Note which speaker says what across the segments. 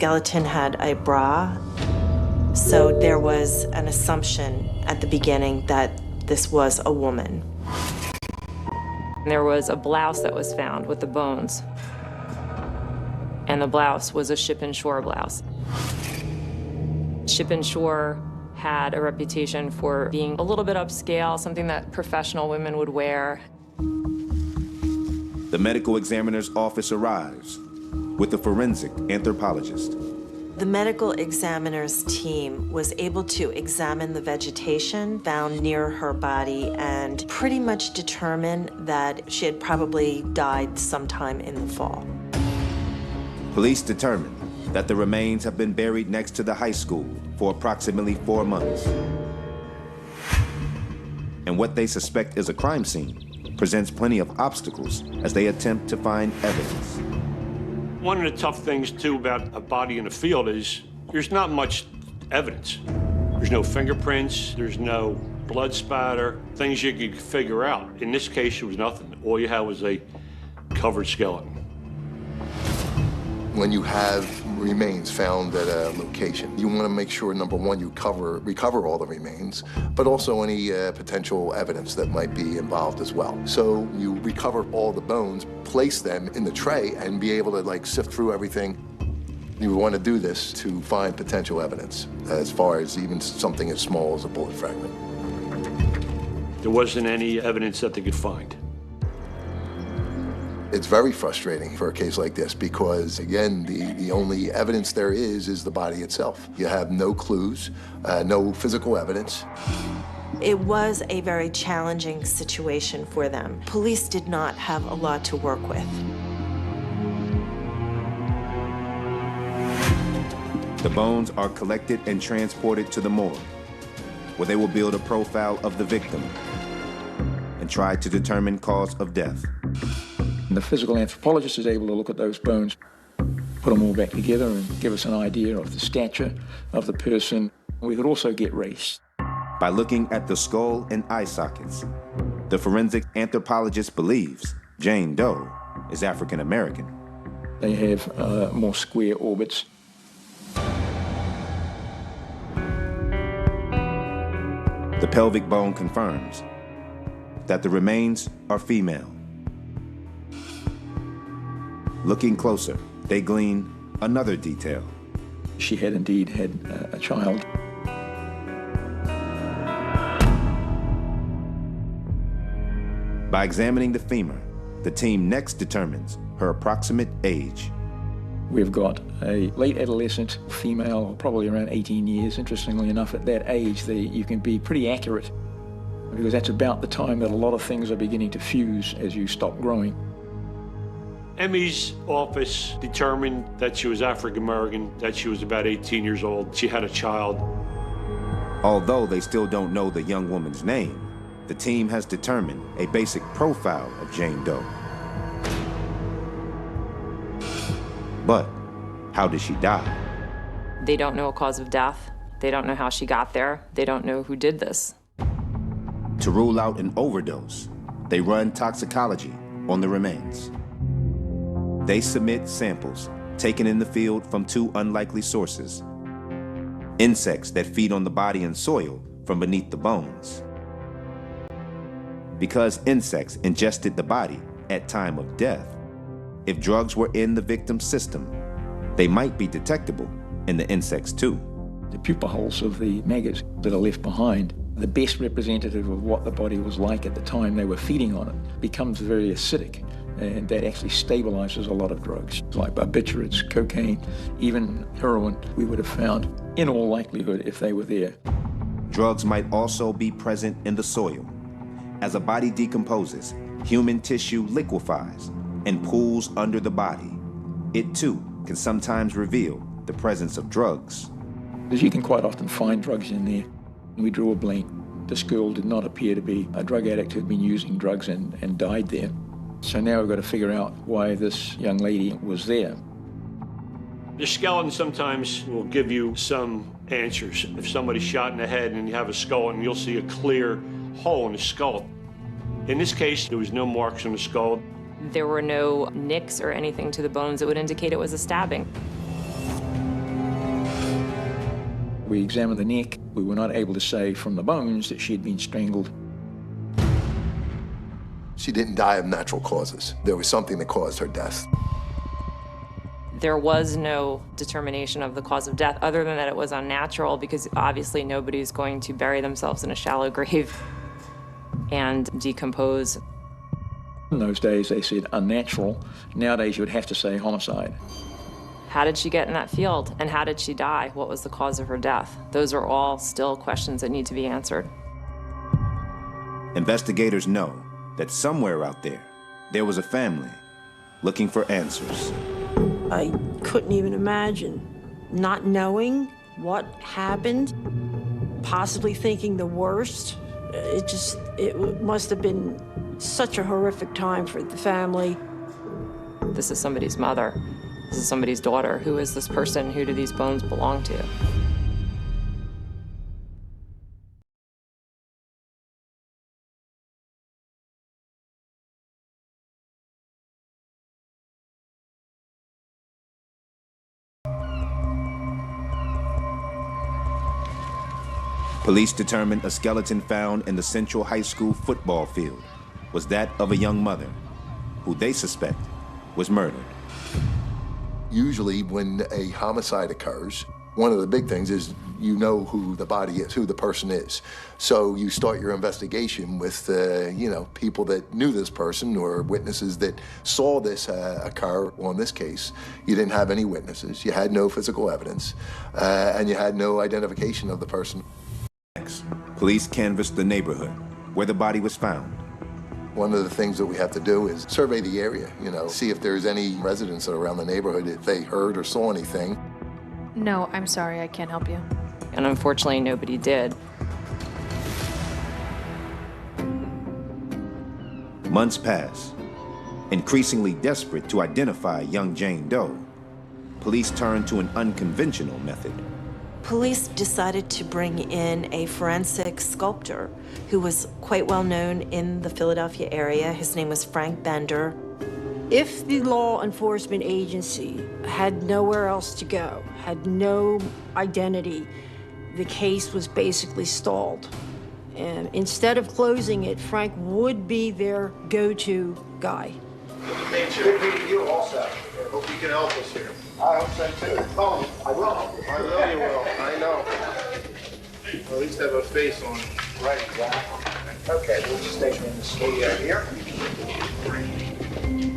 Speaker 1: skeleton had a bra, so there was an assumption at the beginning that this was a woman.
Speaker 2: There was a blouse that was found with the bones, and the blouse was a ship-and-shore blouse. Ship-and-shore had a reputation for being a little bit upscale, something that professional women would wear.
Speaker 3: The medical examiner's office arrives with a forensic anthropologist.
Speaker 1: The medical examiner's team was able to examine the vegetation found near her body and pretty much determine that she had probably died sometime in the fall.
Speaker 3: Police determined that the remains have been buried next to the high school for approximately 4 months. And what they suspect is a crime scene presents plenty of obstacles as they attempt to find evidence.
Speaker 4: One of the tough things, too, about a body in a field is there's not much evidence. There's no fingerprints, there's no blood spatter, things you could figure out. In this case, there was nothing. All you had was a covered skeleton.
Speaker 5: When you have remains found at a location, you want to make sure, number one, you recover all the remains, but also any potential evidence that might be involved as well. So you recover all the bones, place them in the tray, and be able to sift through everything. You want to do this to find potential evidence, as far as even something as small as a bullet fragment.
Speaker 4: There wasn't any evidence that they could find.
Speaker 5: It's very frustrating for a case like this because, again, the only evidence there is the body itself. You have no clues, no physical evidence.
Speaker 1: It was a very challenging situation for them. Police did not have a lot to work with.
Speaker 3: The bones are collected and transported to the morgue, where they will build a profile of the victim and try to determine cause of death.
Speaker 6: The physical anthropologist is able to look at those bones, put them all back together and give us an idea of the stature of the person. We could also get race.
Speaker 3: By looking at the skull and eye sockets, the forensic anthropologist believes Jane Doe is African American.
Speaker 6: They have more square orbits.
Speaker 3: The pelvic bone confirms that the remains are female. Looking closer, they glean another detail.
Speaker 6: She had indeed had a child.
Speaker 3: By examining the femur, the team next determines her approximate age.
Speaker 6: We've got a late adolescent female, probably around 18 years. Interestingly enough, at that age, you can be pretty accurate because that's about the time that a lot of things are beginning to fuse as you stop growing.
Speaker 4: Emmy's office determined that she was African American, that she was about 18 years old. She had a child.
Speaker 3: Although they still don't know the young woman's name, the team has determined a basic profile of Jane Doe. But how did she die?
Speaker 2: They don't know a cause of death. They don't know how she got there. They don't know who did this.
Speaker 3: To rule out an overdose, they run toxicology on the remains. They submit samples taken in the field from 2 unlikely sources: insects that feed on the body and soil from beneath the bones. Because insects ingested the body at time of death, if drugs were in the victim's system, they might be detectable in the insects too.
Speaker 6: The pupa holes of the maggots that are left behind, the best representative of what the body was like at the time they were feeding on it, becomes very acidic. And that actually stabilizes a lot of drugs, like barbiturates, cocaine, even heroin, we would have found, in all likelihood, if they were there.
Speaker 3: Drugs might also be present in the soil. As a body decomposes, human tissue liquefies and pools under the body. It too can sometimes reveal the presence of drugs.
Speaker 6: Because you can quite often find drugs in there. We drew a blank. This girl did not appear to be a drug addict who had been using drugs and died there. So now we've got to figure out why this young lady was there.
Speaker 4: The skeleton sometimes will give you some answers. If somebody's shot in the head and you have a skull, and you'll see a clear hole in the skull. In this case, there was no marks on the skull.
Speaker 2: There were no nicks or anything to the bones that would indicate it was a stabbing.
Speaker 6: We examined the neck. We were not able to say from the bones that she had been strangled.
Speaker 5: She didn't die of natural causes. There was something that caused her death.
Speaker 2: There was no determination of the cause of death other than that it was unnatural, because obviously nobody's going to bury themselves in a shallow grave and decompose.
Speaker 6: In those days, they said unnatural. Nowadays, you would have to say homicide.
Speaker 2: How did she get in that field, and how did she die? What was the cause of her death? Those are all still questions that need to be answered.
Speaker 3: Investigators know that somewhere out there was a family looking for answers.
Speaker 7: I couldn't even imagine not knowing what happened, possibly thinking the worst. It must have been such a horrific time for the family.
Speaker 2: This is somebody's mother. This is somebody's daughter. Who is this person? Who do these bones belong to?
Speaker 3: Police determined a skeleton found in the Central High School football field was that of a young mother, who they suspect was murdered.
Speaker 5: Usually when a homicide occurs, one of the big things is you know who the body is, who the person is. So you start your investigation with, people that knew this person or witnesses that saw this occur on this case. You didn't have any witnesses, you had no physical evidence, and you had no identification of the person.
Speaker 3: Police canvassed the neighborhood where the body was found.
Speaker 5: One of the things that we have to do is survey the area, see if there's any residents around the neighborhood, if they heard or saw anything.
Speaker 8: No, I'm sorry, I can't help you.
Speaker 2: And unfortunately, nobody did.
Speaker 3: Months pass. Increasingly desperate to identify young Jane Doe, police turned to an unconventional method.
Speaker 1: Police decided to bring in a forensic sculptor who was quite well known in the Philadelphia area. His name was Frank Bender.
Speaker 7: If the law enforcement agency had nowhere else to go, had no identity, the case was basically stalled. And instead of closing it, Frank would be their go-to guy.
Speaker 9: Good meeting you also. Hope you can help us here. I hope so too. Oh, I will. I know you will. I know. Well, at least have a face on it. Right, exactly. Okay, we'll just station in the studio here.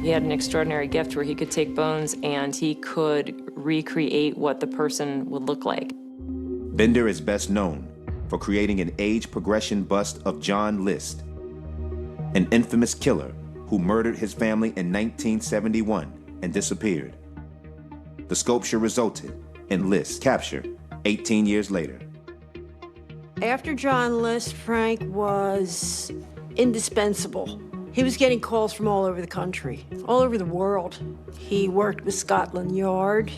Speaker 2: He had an extraordinary gift where he could take bones and he could recreate what the person would look like.
Speaker 3: Bender is best known for creating an age progression bust of John List, an infamous killer who murdered his family in 1971 and disappeared. The sculpture resulted in List's capture 18 years later.
Speaker 7: After John List, Frank was indispensable. He was getting calls from all over the country, all over the world. He worked with Scotland Yard.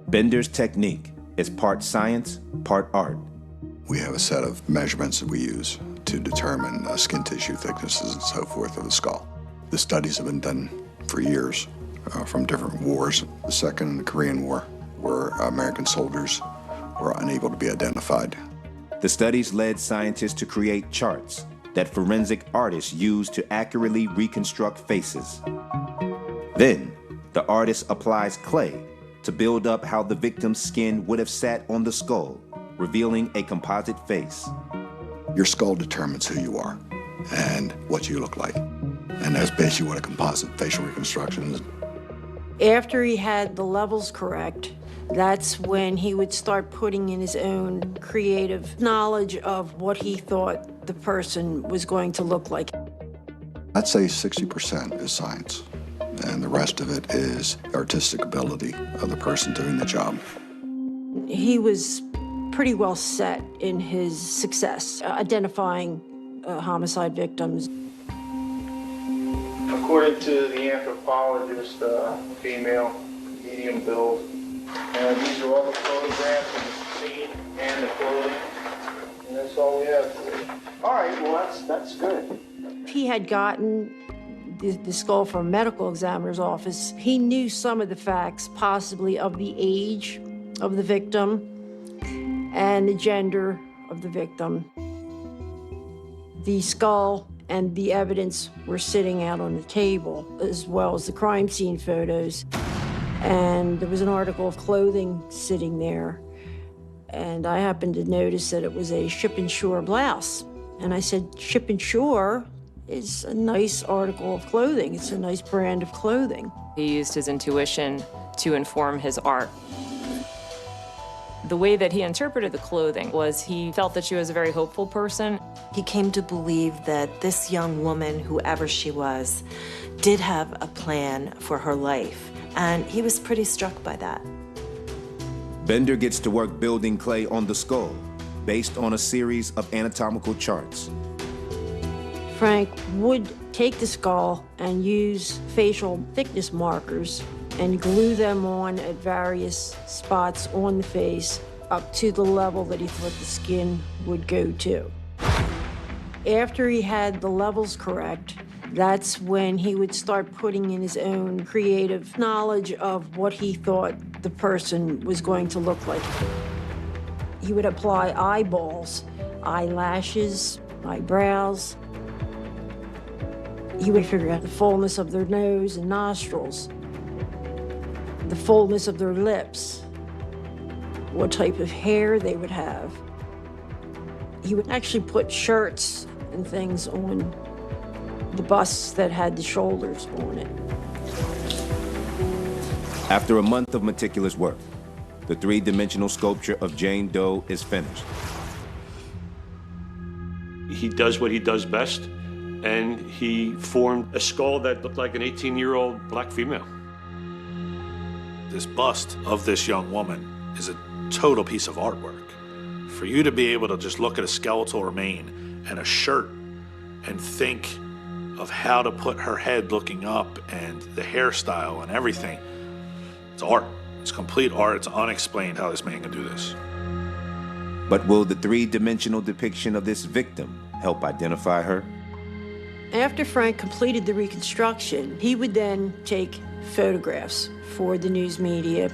Speaker 3: Bender's technique is part science, part art.
Speaker 10: We have a set of measurements that we use to determine skin tissue thicknesses and so forth of the skull. The studies have been done for years from different wars. The Second and the Korean War, where American soldiers were unable to be identified.
Speaker 3: The studies led scientists to create charts that forensic artists use to accurately reconstruct faces. Then, the artist applies clay to build up how the victim's skin would have sat on the skull, revealing a composite face.
Speaker 10: Your skull determines who you are and what you look like. And that's basically what a composite facial reconstruction is.
Speaker 7: After he had the levels correct, that's when he would start putting in his own creative knowledge of what he thought the person was going to look like.
Speaker 10: I'd say 60% is science, and the rest of it is artistic ability of the person doing the job.
Speaker 7: He was pretty well set in his success, identifying homicide victims.
Speaker 9: According to the anthropologist, female, medium build. And these are all the photographs of the scene and the clothing. And that's all we have for you. All right, well, that's good.
Speaker 7: He had gotten the skull from a medical examiner's office. He knew some of the facts, possibly of the age of the victim. and the gender of the victim. The skull and the evidence were sitting out on the table, as well as the crime scene photos. And there was an article of clothing sitting there. And I happened to notice that it was a Ship and Shore blouse. And I said, Ship and Shore is a nice article of clothing. It's a nice brand of clothing.
Speaker 2: He used his intuition to inform his art. The way that he interpreted the clothing was he felt that she was a very hopeful person.
Speaker 1: He came to believe that this young woman, whoever she was, did have a plan for her life, and he was pretty struck by that.
Speaker 3: Bender gets to work building clay on the skull, based on a series of anatomical charts.
Speaker 7: Frank would take the skull and use facial thickness markers and glue them on at various spots on the face up to the level that he thought the skin would go to. After he had the levels correct, that's when he would start putting in his own creative knowledge of what he thought the person was going to look like. He would apply eyeballs, eyelashes, eyebrows. He would figure out the fullness of their nose and nostrils, the fullness of their lips, what type of hair they would have. He would actually put shirts and things on the busts that had the shoulders on it.
Speaker 3: After a month of meticulous work, the three-dimensional sculpture of Jane Doe is finished.
Speaker 4: He does what he does best, and he formed a skull that looked like an 18-year-old black female.
Speaker 11: This bust of this young woman is a total piece of artwork. For you to be able to just look at a skeletal remain and a shirt and think of how to put her head looking up and the hairstyle and everything, it's art. It's complete art. It's unexplained how this man can do this.
Speaker 3: But will the three-dimensional depiction of this victim help identify her?
Speaker 7: After Frank completed the reconstruction, he would then take photographs for the news media.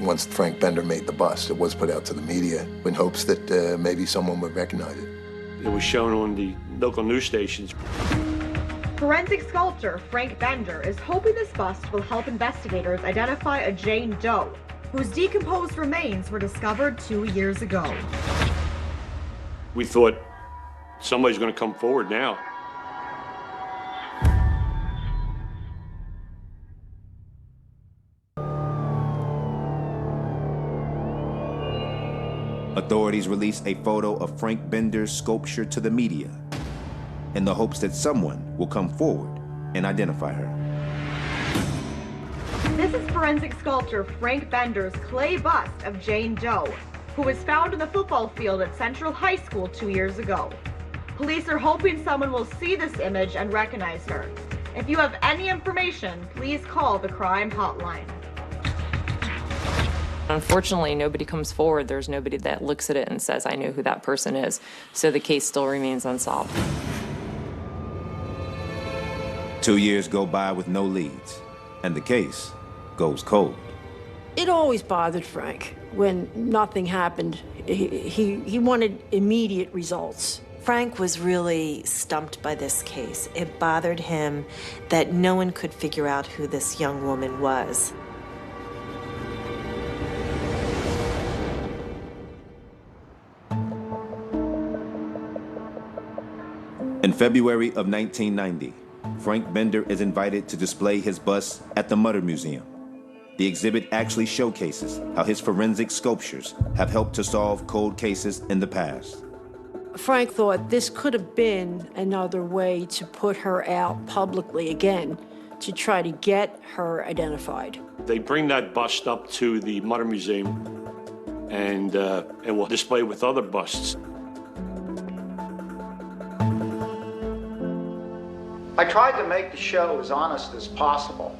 Speaker 5: Once Frank Bender made the bust, it was put out to the media in hopes that maybe someone would recognize it.
Speaker 4: It was shown on the local news stations.
Speaker 12: Forensic sculptor Frank Bender is hoping this bust will help investigators identify a Jane Doe, whose decomposed remains were discovered 2 years ago.
Speaker 4: We thought somebody's going to come forward now.
Speaker 3: Authorities release a photo of Frank Bender's sculpture to the media in the hopes that someone will come forward and identify her.
Speaker 12: This is forensic sculptor Frank Bender's clay bust of Jane Doe, who was found in the football field at Central High School 2 years ago. Police are hoping someone will see this image and recognize her. If you have any information, please call the crime hotline.
Speaker 2: Unfortunately, nobody comes forward. There's nobody that looks at it and says, I know who that person is. So the case still remains unsolved.
Speaker 3: 2 years go by with no leads, and the case goes cold.
Speaker 7: It always bothered Frank when nothing happened. He wanted immediate results.
Speaker 1: Frank was really stumped by this case. It bothered him that no one could figure out who this young woman was.
Speaker 3: In February of 1990, Frank Bender is invited to display his bust at the Mutter Museum. The exhibit actually showcases how his forensic sculptures have helped to solve cold cases in the past.
Speaker 7: Frank thought this could have been another way to put her out publicly again, to try to get her identified.
Speaker 4: They bring that bust up to the Mutter Museum and will display with other busts.
Speaker 13: I tried to make the show as honest as possible.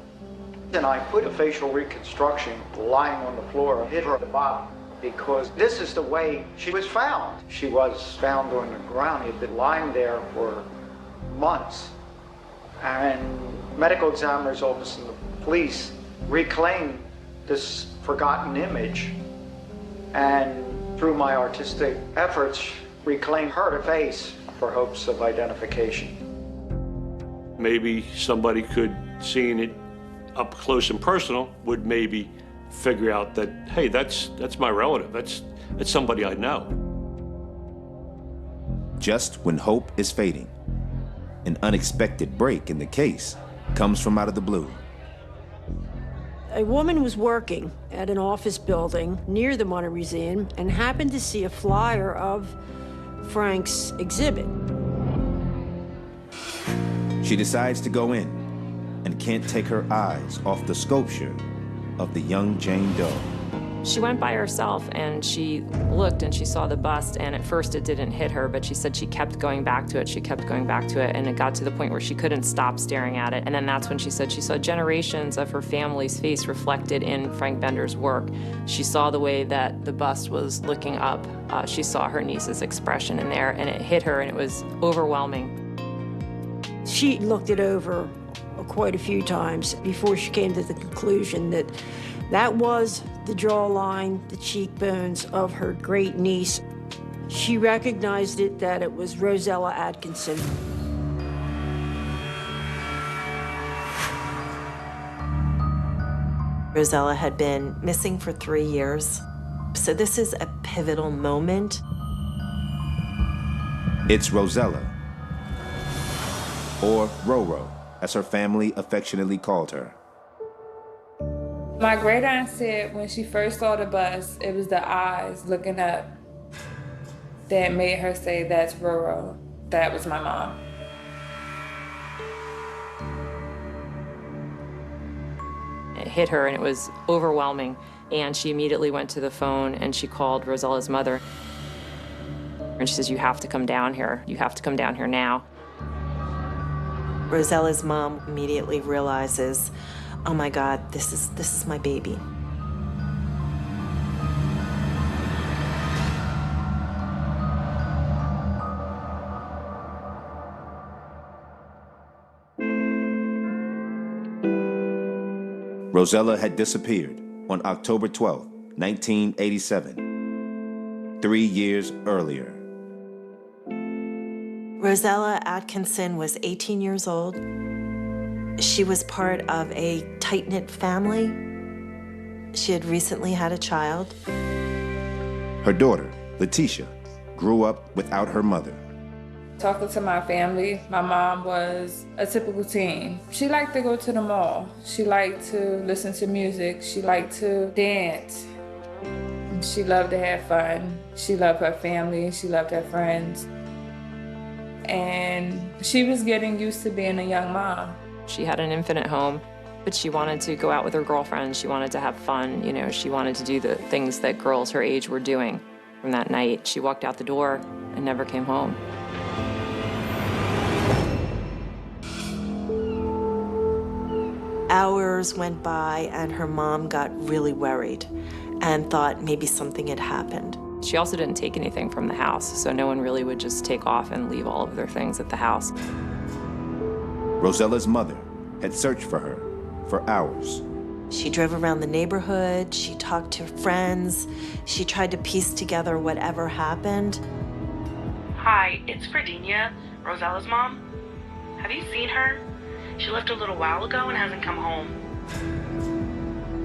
Speaker 13: Then I put a facial reconstruction lying on the floor, hit her at the bottom, because this is the way she was found. She was found on the ground. She had been lying there for months. And medical examiner's office and the police reclaimed this forgotten image and through my artistic efforts, reclaim her face for hopes of identification.
Speaker 4: Maybe somebody could, seeing it up close and personal, would maybe figure out that, hey, that's my relative. That's somebody I know.
Speaker 3: Just when hope is fading, an unexpected break in the case comes from out of the blue.
Speaker 7: A woman was working at an office building near the Money Museum and happened to see a flyer of Frank's exhibit.
Speaker 3: She decides to go in and can't take her eyes off the sculpture of the young Jane Doe.
Speaker 2: She went by herself and she looked and she saw the bust, and at first it didn't hit her, but she said she kept going back to it, she kept going back to it, and it got to the point where she couldn't stop staring at it. And then that's when she said she saw generations of her family's face reflected in Frank Bender's work. She saw the way that the bust was looking up. She saw her niece's expression in there, and it hit her, and it was overwhelming.
Speaker 7: She looked it over quite a few times before she came to the conclusion that that was the jawline, the cheekbones of her great niece. She recognized it that it was Rosella Atkinson.
Speaker 1: Rosella had been missing for 3 years, so this is a pivotal moment.
Speaker 3: It's Rosella, or Roro, as her family affectionately called her.
Speaker 14: My great aunt said when she first saw the bus, it was the eyes looking up that made her say, "That's Roro." That was my mom.
Speaker 2: It hit her and it was overwhelming, and she immediately went to the phone and she called Rosella's mother. And she says, "You have to come down here. You have to come down here now."
Speaker 1: Rosella's mom immediately realizes, oh my God, this is my baby.
Speaker 3: Rosella had disappeared on October 12, 1987, 3 years earlier.
Speaker 1: Rosella Atkinson was 18 years old. She was part of a tight-knit family. She had recently had a child.
Speaker 3: Her daughter, Letitia, grew up without her mother.
Speaker 14: Talking to my family, my mom was a typical teen. She liked to go to the mall. She liked to listen to music. She liked to dance. She loved to have fun. She loved her family. She loved her friends. And she was getting used to being a young mom.
Speaker 2: She had an infant at home, but she wanted to go out with her girlfriends. She wanted to have fun. You know, she wanted to do the things that girls her age were doing. From that night, she walked out the door and never came home.
Speaker 1: Hours went by and her mom got really worried and thought maybe something had happened.
Speaker 2: She also didn't take anything from the house, so no one really would just take off and leave all of their things at the house.
Speaker 3: Rosella's mother had searched for her for hours.
Speaker 1: She drove around the neighborhood, she talked to friends, she tried to piece together whatever happened.
Speaker 15: Hi, it's Virginia, Rosella's mom. Have you seen her? She left a little while ago and hasn't come home.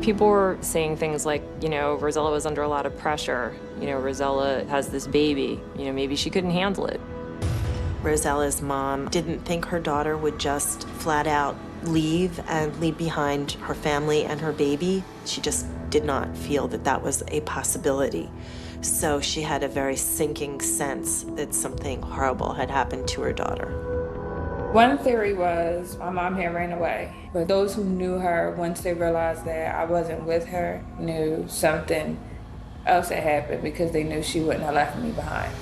Speaker 2: People were saying things like, you know, Rosella was under a lot of pressure. You know, Rosella has this baby. You know, maybe she couldn't handle it.
Speaker 1: Rosella's mom didn't think her daughter would just flat out leave and leave behind her family and her baby. She just did not feel that that was a possibility. So she had a very sinking sense that something horrible had happened to her daughter.
Speaker 14: One theory was my mom had ran away, but those who knew her, once they realized that I wasn't with her, knew something else had happened because they knew she wouldn't have left me behind.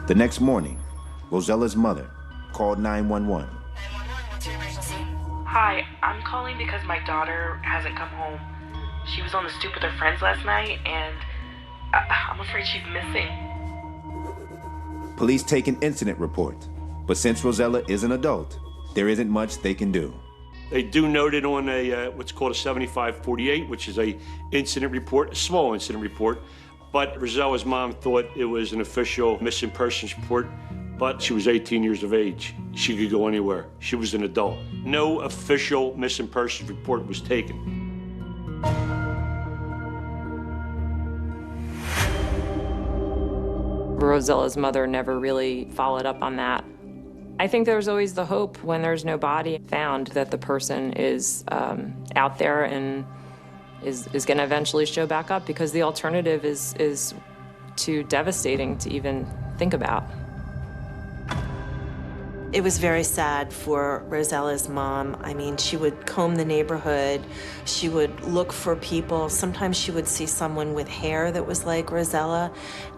Speaker 3: The next morning, Rosella's mother called 911.
Speaker 15: What's your emergency? Hi, I'm calling because my daughter hasn't come home. She was on the stoop with her friends last night, and I'm afraid she's missing.
Speaker 3: Police take an incident report, but since Rosella is an adult, there isn't much they can do.
Speaker 4: They do note it on a what's called a 7548, which is a incident report, a small incident report. But Rosella's mom thought it was an official missing persons report, but she was 18 years of age. She could go anywhere. She was an adult. No official missing persons report was taken.
Speaker 2: Rosella's mother never really followed up on that. I think there's always the hope when there's no body found that the person is out there and is going to eventually show back up, because the alternative is too devastating to even think about.
Speaker 1: It was very sad for Rosella's mom. I mean, she would comb the neighborhood. She would look for people. Sometimes she would see someone with hair that was like Rosella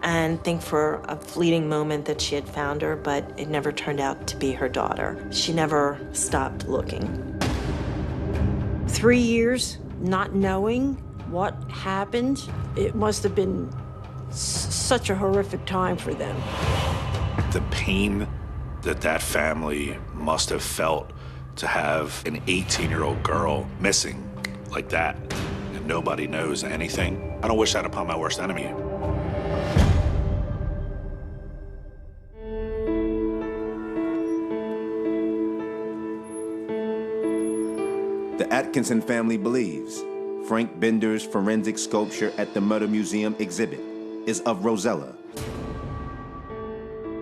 Speaker 1: and think for a fleeting moment that she had found her, but it never turned out to be her daughter. She never stopped looking.
Speaker 7: 3 years not knowing what happened, it must have been such a horrific time for them.
Speaker 11: The pain that family must have felt to have an 18-year-old girl missing like that, and nobody knows anything. I don't wish that upon my worst enemy.
Speaker 3: The Atkinson family believes Frank Bender's forensic sculpture at the Murder Museum exhibit is of Rosella.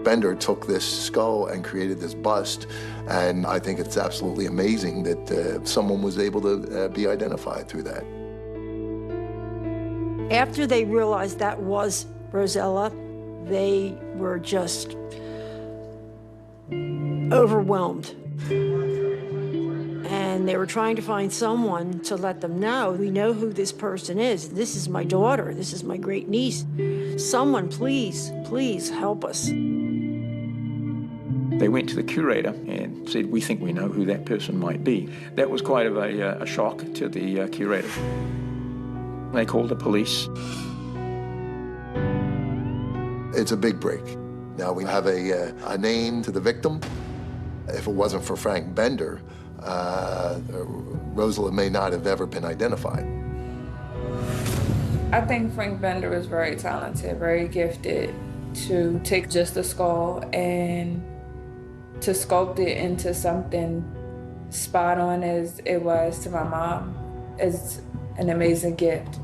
Speaker 5: Bender took this skull and created this bust, and I think it's absolutely amazing that someone was able to be identified through that.
Speaker 7: After they realized that was Rosella, they were just overwhelmed. And they were trying to find someone to let them know, we know who this person is. This is my daughter. This is my great niece. Someone, please, please help us.
Speaker 6: They went to the curator and said, we think we know who that person might be. That was quite of a shock to the curator. They called the police.
Speaker 5: It's a big break. Now we have a name to the victim. If it wasn't for Frank Bender, Rosella may not have ever been identified.
Speaker 14: I think Frank Bender is very talented, very gifted to take just a skull and to sculpt it into something spot on as it was to my mom is an amazing gift.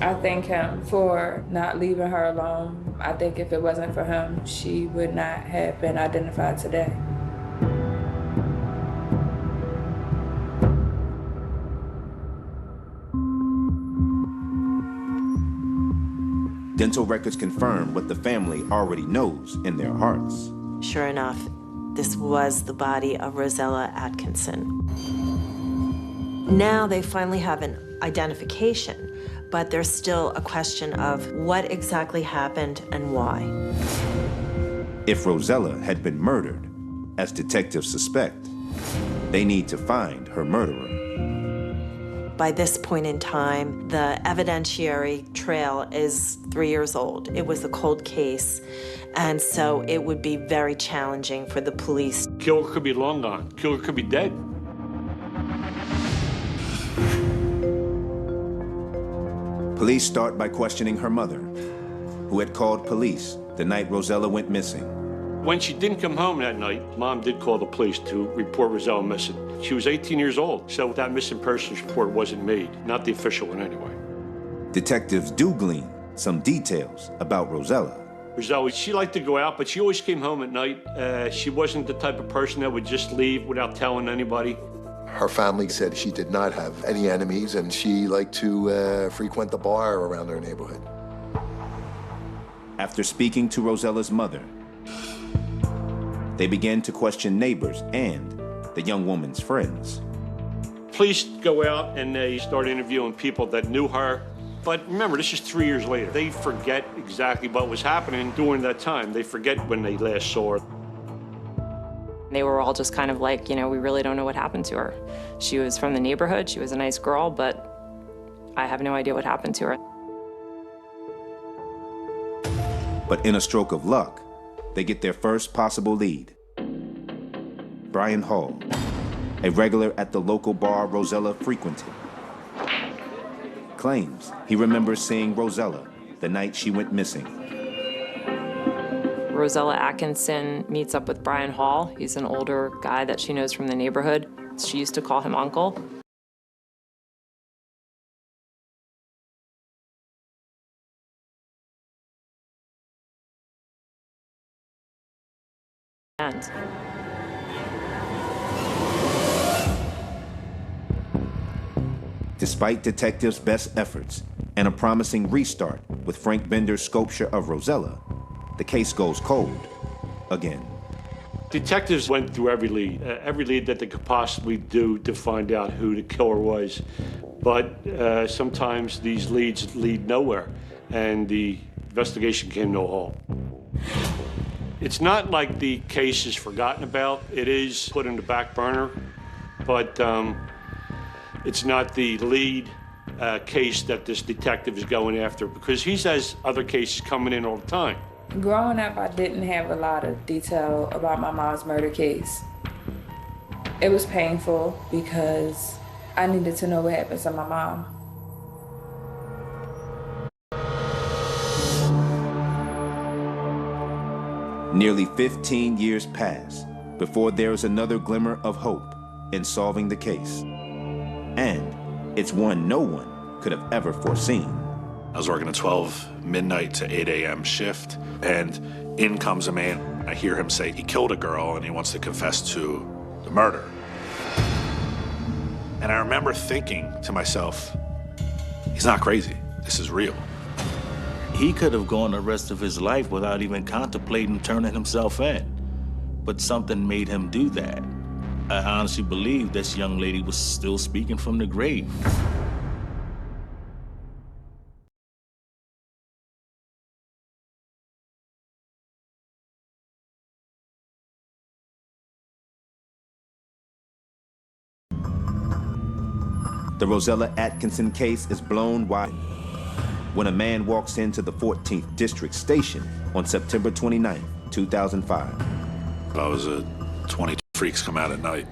Speaker 14: I thank him for not leaving her alone. I think if it wasn't for him, she would not have been identified today.
Speaker 3: Dental records confirm what the family already knows in their hearts.
Speaker 1: Sure enough, this was the body of Rosella Atkinson. Now they finally have an identification, but there's still a question of what exactly happened and why.
Speaker 3: If Rosella had been murdered, as detectives suspect, they need to find her murderer.
Speaker 1: By this point in time, the evidentiary trail is 3 years old. It was a cold case, and so it would be very challenging for the police.
Speaker 4: Killer could be long gone. Killer could be dead.
Speaker 3: Police start by questioning her mother, who had called police the night Rosella went missing.
Speaker 4: When she didn't come home that night, Mom did call the police to report Rosella missing. She was 18 years old, so that missing persons report wasn't made, not the official one anyway.
Speaker 3: Detectives do glean some details about Rosella.
Speaker 4: Rosella, she liked to go out, but she always came home at night. She wasn't the type of person that would just leave without telling anybody.
Speaker 5: Her family said she did not have any enemies, and she liked to frequent the bar around her neighborhood.
Speaker 3: After speaking to Rosella's mother, they began to question neighbors and the young woman's friends.
Speaker 4: Police go out and they start interviewing people that knew her. But remember, this is 3 years later. They forget exactly what was happening during that time. They forget when they last saw her.
Speaker 2: They were all just kind of like, you know, we really don't know what happened to her. She was from the neighborhood, she was a nice girl, but I have no idea what happened to her.
Speaker 3: But in a stroke of luck, they get their first possible lead. Brian Hall, a regular at the local bar Rosella frequented. Claims he remembers seeing Rosella the night she went missing.
Speaker 2: Rosella Atkinson meets up with Brian Hall. He's an older guy that she knows from the neighborhood. She used to call him Uncle.
Speaker 3: Despite detectives' best efforts and a promising restart with Frank Bender's sculpture of Rosella, the case goes cold again.
Speaker 4: Detectives went through every lead that they could possibly do to find out who the killer was. But sometimes these leads lead nowhere, and the investigation came to a halt. It's not like the case is forgotten about. It is put in the back burner, but it's not the lead case that this detective is going after, because he has other cases coming in all the time.
Speaker 14: Growing up, I didn't have a lot of detail about my mom's murder case. It was painful because I needed to know what happened to my mom.
Speaker 3: Nearly 15 years pass before there is another glimmer of hope in solving the case. And it's one no one could have ever foreseen.
Speaker 11: I was working a 12 midnight to 8 a.m. shift, and in comes a man. I hear him say he killed a girl and he wants to confess to the murder. And I remember thinking to myself, he's not crazy, this is real.
Speaker 16: He could have gone the rest of his life without even contemplating turning himself in, but something made him do that. I honestly believe this young lady was still speaking from the grave.
Speaker 3: The Rosella Atkinson case is blown wide when a man walks into the 14th District Station on September 29, 2005.
Speaker 11: I was 22 freaks come out at night.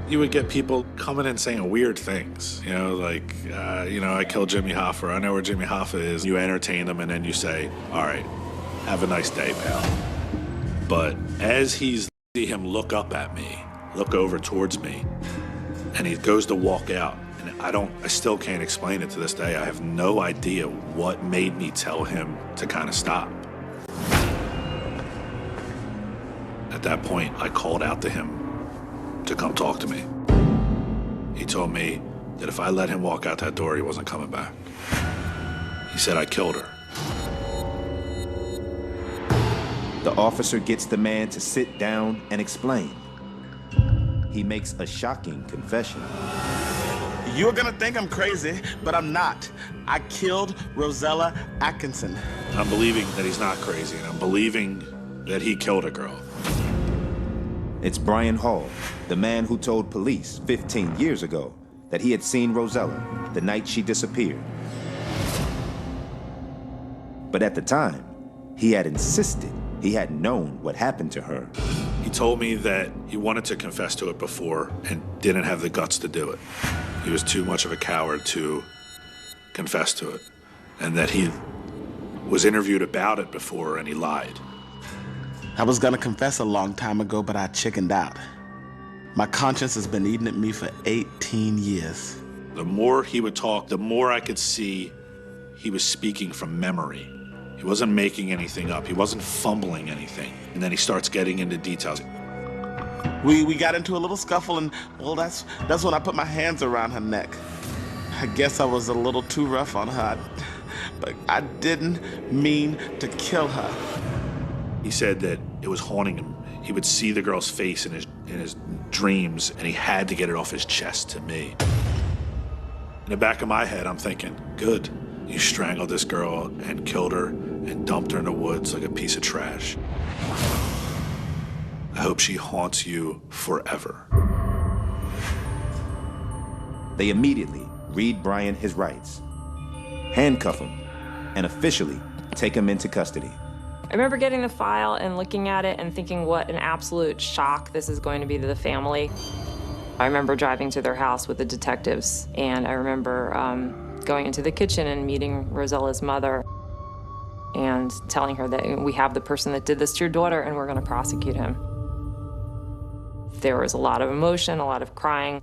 Speaker 11: You would get people coming in saying weird things, like, I killed Jimmy Hoffa, I know where Jimmy Hoffa is. You entertain them and then you say, all right, have a nice day, pal. But as see him look up at me, look over towards me, and he goes to walk out, I still can't explain it to this day. I have no idea what made me tell him to kind of stop. At that point, I called out to him to come talk to me. He told me that if I let him walk out that door, he wasn't coming back. He said I killed her.
Speaker 3: The officer gets the man to sit down and explain. He makes a shocking confession.
Speaker 17: You're gonna think I'm crazy, but I'm not. I killed Rosella Atkinson.
Speaker 11: I'm believing that he's not crazy, and I'm believing that he killed a girl.
Speaker 3: It's Brian Hall, the man who told police 15 years ago that he had seen Rosella the night she disappeared. But at the time, he had insisted he had known what happened to her.
Speaker 11: He told me that he wanted to confess to it before and didn't have the guts to do it. He was too much of a coward to confess to it, and that he was interviewed about it before and he lied.
Speaker 17: I was gonna confess a long time ago, but I chickened out. My conscience has been eating at me for 18 years.
Speaker 11: The more he would talk, the more I could see he was speaking from memory. He wasn't making anything up. He wasn't fumbling anything. And then he starts getting into details.
Speaker 17: We got into a little scuffle, and well, that's when I put my hands around her neck. I guess I was a little too rough on her, but I didn't mean to kill her.
Speaker 11: He said that it was haunting him. He would see the girl's face in his dreams, and he had to get it off his chest to me. In the back of my head, I'm thinking, good. You strangled this girl and killed her and dumped her in the woods like a piece of trash. I hope she haunts you forever.
Speaker 3: They immediately read Brian his rights, handcuff him, and officially take him into custody.
Speaker 2: I remember getting the file and looking at it and thinking what an absolute shock this is going to be to the family. I remember driving to their house with the detectives, and I remember going into the kitchen and meeting Rosella's mother and telling her that we have the person that did this to your daughter and we're going to prosecute him. There was a lot of emotion, a lot of crying.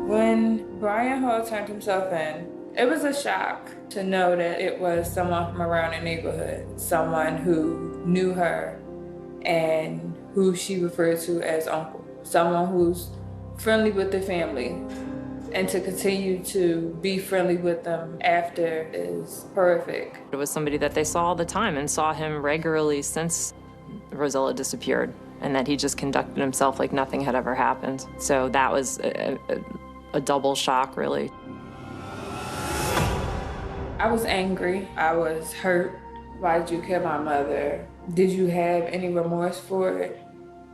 Speaker 14: When Brian Hall turned himself in, it was a shock to know that it was someone from around the neighborhood, someone who knew her and who she referred to as uncle, someone who's friendly with the family. And to continue to be friendly with them after is horrific.
Speaker 2: It was somebody that they saw all the time and saw him regularly since Rosella disappeared, and that he just conducted himself like nothing had ever happened. So that was a double shock, really.
Speaker 14: I was angry. I was hurt. Why did you kill my mother? Did you have any remorse for it?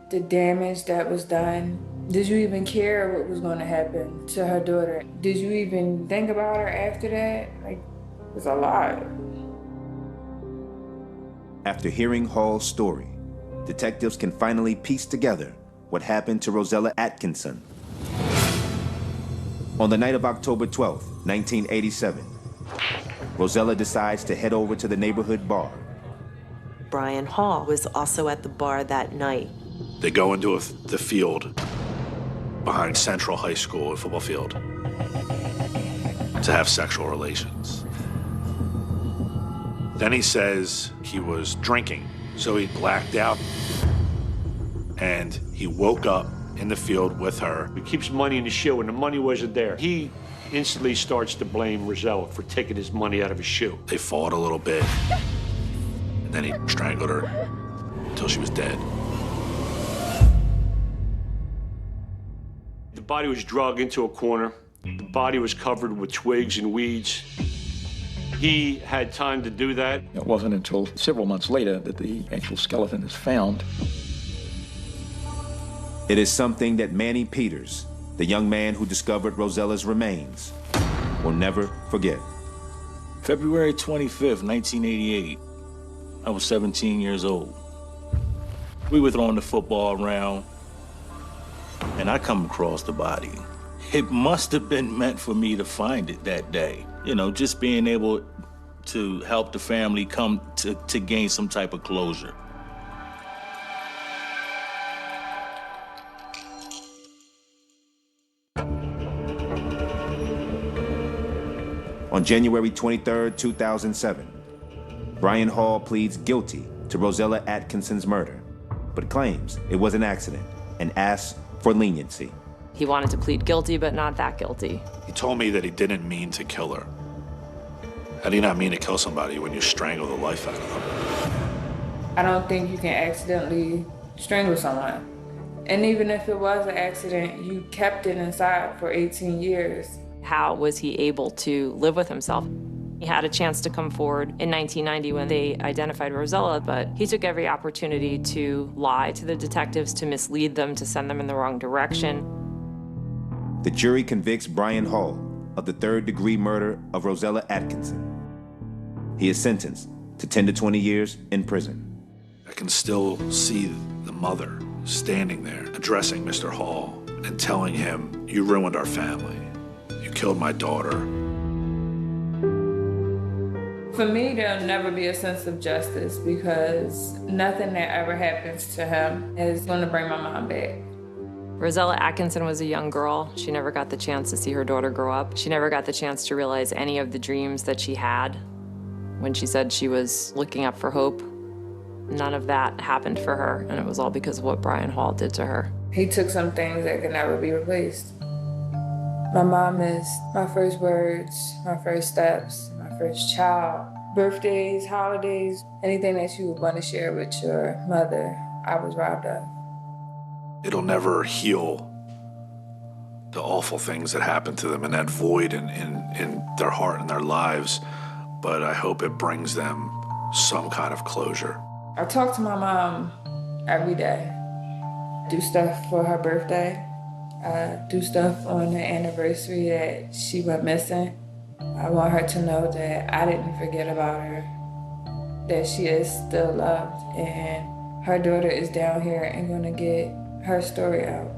Speaker 14: The damage that was done? Did you even care what was going to happen to her daughter? Did you even think about her after that? Like, it was a lot.
Speaker 3: After hearing Hall's story, detectives can finally piece together what happened to Rosella Atkinson. On the night of October 12th, 1987, Rosella decides to head over to the neighborhood bar.
Speaker 1: Brian Hall was also at the bar that night.
Speaker 11: They go into the field behind Central High School, a football field, to have sexual relations. Then he says he was drinking, so he blacked out, and he woke up in the field with her.
Speaker 4: He keeps money in the shoe, and the money wasn't there. He instantly starts to blame Rosella for taking his money out of his shoe.
Speaker 11: They fought a little bit, and then he strangled her until she was dead.
Speaker 4: The body was dragged into a corner. The body was covered with twigs and weeds. He had time to do that.
Speaker 6: It wasn't until several months later that the actual skeleton is found.
Speaker 3: It is something that Manny Peters, the young man who discovered Rosella's remains, will never forget.
Speaker 16: February 25th, 1988. I was 17 years old. We were throwing the football around, and I come across the body. It must have been meant for me to find it that day. You know, just being able to help the family come to gain some type of closure.
Speaker 3: On January 23, 2007, Brian Hall pleads guilty to Rosella Atkinson's murder, but claims it was an accident and asks for leniency.
Speaker 2: He wanted to plead guilty, but not that guilty.
Speaker 11: He told me that he didn't mean to kill her. How do you not mean to kill somebody when you strangle the life out of them?
Speaker 14: I don't think you can accidentally strangle someone. And even if it was an accident, you kept it inside for 18 years.
Speaker 2: How was he able to live with himself? He had a chance to come forward in 1990 when they identified Rosella, but he took every opportunity to lie to the detectives, to mislead them, to send them in the wrong direction.
Speaker 3: The jury convicts Brian Hall of the third-degree murder of Rosella Atkinson. He is sentenced to 10 to 20 years in prison.
Speaker 11: I can still see the mother standing there, addressing Mr. Hall and telling him, "You ruined our family. You killed my daughter."
Speaker 14: For me, there'll never be a sense of justice because nothing that ever happens to him is going to bring my mom back.
Speaker 2: Rosella Atkinson was a young girl. She never got the chance to see her daughter grow up. She never got the chance to realize any of the dreams that she had. When she said she was looking up for hope, none of that happened for her, and it was all because of what Brian Hall did to her.
Speaker 14: He took some things that could never be replaced. My mom is my first words, my first steps, my first child. Birthdays, holidays, anything that you would want to share with your mother, I was robbed of.
Speaker 11: It'll never heal the awful things that happened to them and that void in their heart and their lives, but I hope it brings them some kind of closure.
Speaker 14: I talk to my mom every day. Do stuff for her birthday. Do stuff on the anniversary that she went missing. I want her to know that I didn't forget about her, that she is still loved, and her daughter is down here and gonna get her story out.